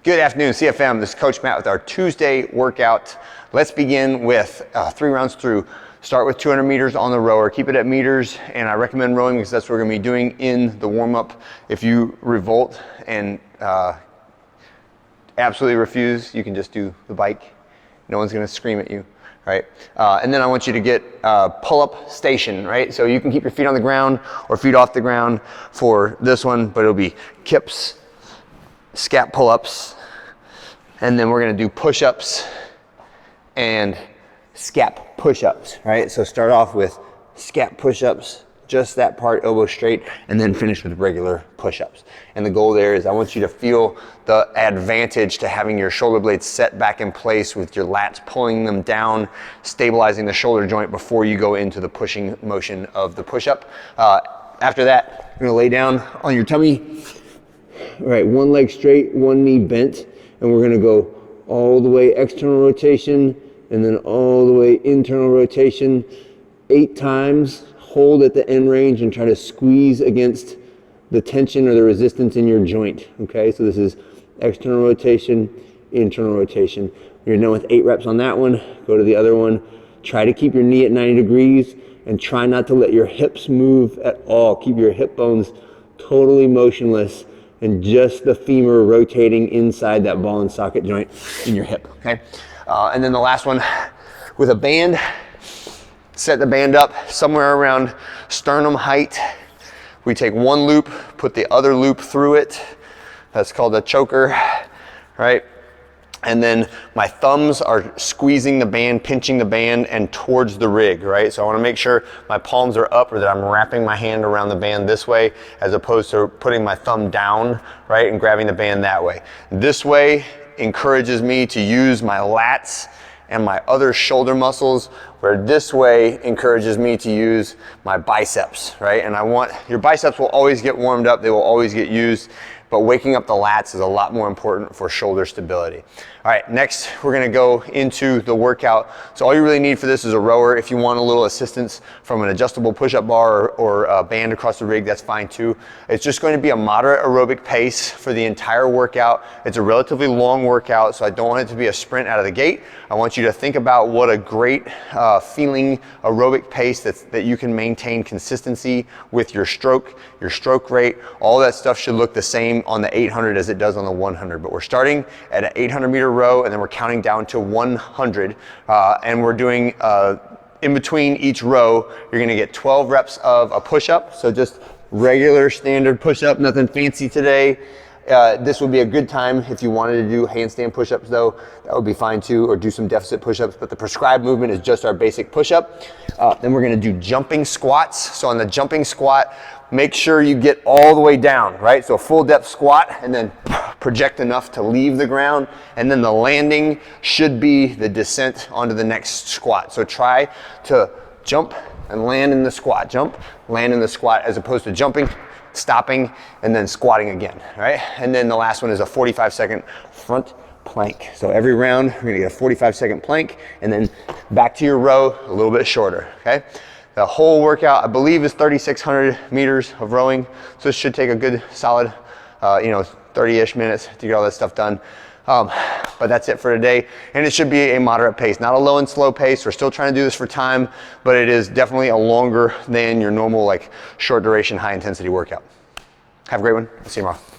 Good afternoon, CFM. This is Coach Matt with our Tuesday workout. Let's begin with 3 rounds through. Start with 200 meters on the rower. Keep it at meters, and I recommend rowing because that's what we're going to be doing in the warm-up. If you revolt and absolutely refuse, you can just do the bike. No one's going to scream at you, right? And then I want you to get pull-up station, right? So you can keep your feet on the ground or feet off the ground for this one, but it'll be kips, scap pull-ups, and then we're gonna do push-ups and scap push-ups, right? So start off with scap push-ups, just that part, elbow straight, and then finish with regular push-ups. And the goal there is I want you to feel the advantage to having your shoulder blades set back in place with your lats pulling them down, stabilizing the shoulder joint before you go into the pushing motion of the push-up. After that, you're gonna lay down on your tummy. All right, one leg straight, one knee bent, and we're gonna go all the way external rotation and then all the way internal rotation 8 times. Hold at the end range and try to squeeze against the tension or the resistance in your joint, okay? So this is external rotation, internal rotation. You're done with 8 reps on that one, go to the other one. Try to keep your knee at 90 degrees and try not to let your hips move at all. Keep your hip bones totally motionless and just the femur rotating inside that ball and socket joint in your hip, okay? And then the last one with a band, set the band up somewhere around sternum height. We take one loop, put the other loop through it. That's called a choker, right? And then my thumbs are squeezing the band, pinching the band, and towards the rig, right? So I wanna make sure my palms are up or that I'm wrapping my hand around the band this way as opposed to putting my thumb down, right, and grabbing the band that way. This way encourages me to use my lats and my other shoulder muscles, where this way encourages me to use my biceps, right? And your biceps will always get warmed up, they will always get used, but waking up the lats is a lot more important for shoulder stability. All right, next we're gonna go into the workout. So all you really need for this is a rower. If you want a little assistance from an adjustable push-up bar or a band across the rig, that's fine too. It's just going to be a moderate aerobic pace for the entire workout. It's a relatively long workout, so I don't want it to be a sprint out of the gate. I want you to think about what a great feeling aerobic pace that you can maintain consistency with your stroke rate. All that stuff should look the same on the 800 as it does on the 100, but we're starting at an 800 meter row and then we're counting down to 100, and we're doing in between each row you're gonna get 12 reps of a push-up, so just regular standard push-up, nothing fancy today. This would be a good time if you wanted to do handstand push-ups though, that would be fine too, or do some deficit push-ups, but the prescribed movement is just our basic push-up. Then we're gonna do jumping squats. So on the jumping squat, make sure you get all the way down, right? So a full depth squat and then project enough to leave the ground, and then the landing should be the descent onto the next squat. So try to jump and land in the squat, jump, land in the squat, as opposed to jumping, stopping, and then squatting again, right? And then the last one is a 45-second front plank. So every round, we're gonna get a 45-second plank, and then back to your row, a little bit shorter, okay? The whole workout, I believe, is 3,600 meters of rowing, so this should take a good solid, 30-ish minutes to get all that stuff done. But that's it for today, and it should be a moderate pace, not a low and slow pace. We're still trying to do this for time, but it is definitely a longer than your normal, like, short duration, high intensity workout. Have a great one. I'll see you tomorrow.